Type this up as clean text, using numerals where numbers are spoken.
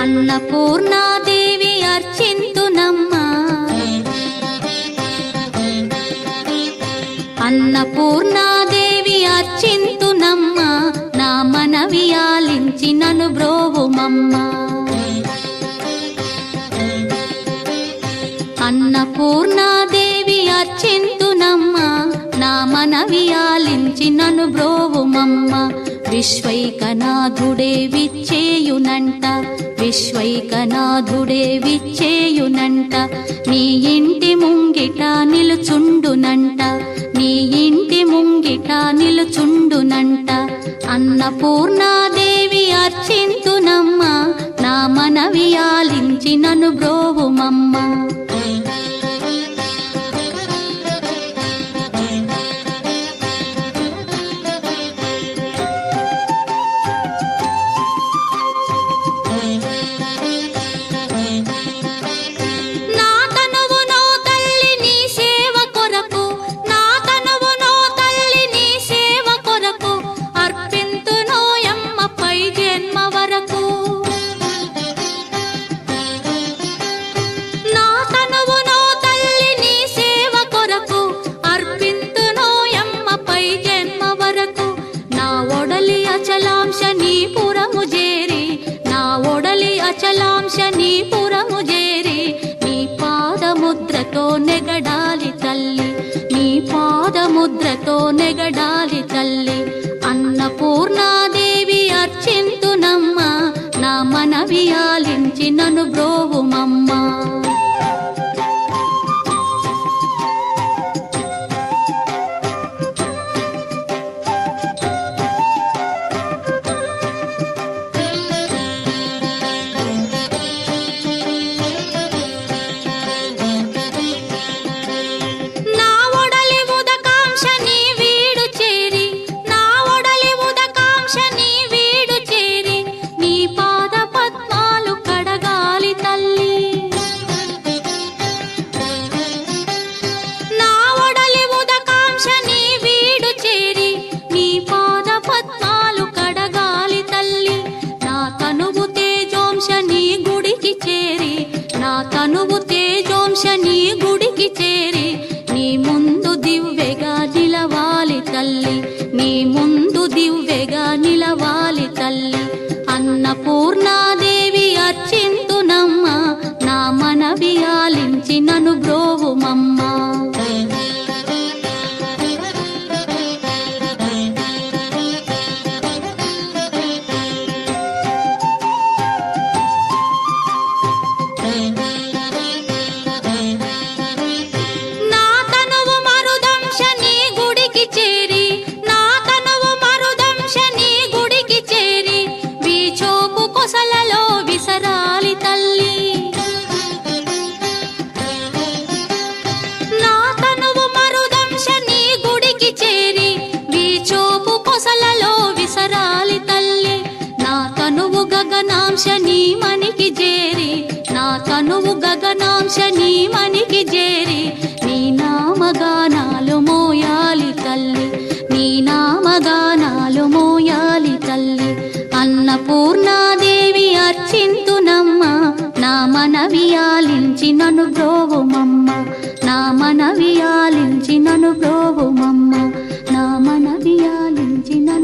అన్నపూర్ణాదేవి అర్చింతునమ్మా, అన్నపూర్ణాదేవి అర్చింతునమ్మా, నా మనవి ఆలించి నన్ను బ్రోవుమమ్మా. అన్నపూర్ణాదేవి అర్చింతునమ్మా, నా మనవి ఆలించి నన్ను బ్రోవుమమ్మా. విశ్వైకనాథుడే విచ్చేయునంట, విశ్వైకనాథుడే విచ్చేయునంట, నీ ఇంటి ముంగిట నిలుచుండునంట, నీ ఇంటి ముంగిట నిలుచుండునంట. అన్నపూర్ణాదేవి అర్చింతునమ్మా, నా మనవి ఆలించి నన్ను బ్రోవుమమ్మా. అచలాంశ నీ పురము చేరి, నీ పాదముద్రతో నెగడాలి తల్లి, నీ పాదముద్రతో నెగడాలి తల్లి. అన్నపూర్ణాదేవి అర్చింతునమ్మా, నా మనవి ఆలించి నన్ను బ్రోవుమమ్మా. తనువు తేజోంశ నీ గుడికి చేరి, నీ ముందు దివ్వెగా నిలవాలి తల్లి, నీ ముందు దివ్వెగా నిలవాలి తల్లి. అన్నపూర్ణాదేవి అర్చింతునమ్మా, నా మనవి ఆలించి నన్ను బ్రోవుమమ్మా. గగనాంశ నీ మనికి చేరి, నా తనువు గగనాంశ నీ మనికి చేరి, నీ నామగానాలు మోయాలి తల్లి, నీ నామగానాలు మోయాలి తల్లి. అన్నపూర్ణాదేవి అర్చింతునమ్మా, నా మనవి ఆలించి నన్ను బ్రోవుమమ్మా, నా మనవి ఆలించి నన్ను బ్రోవుమమ్మా, నా మనవి ఆలించి నన్ను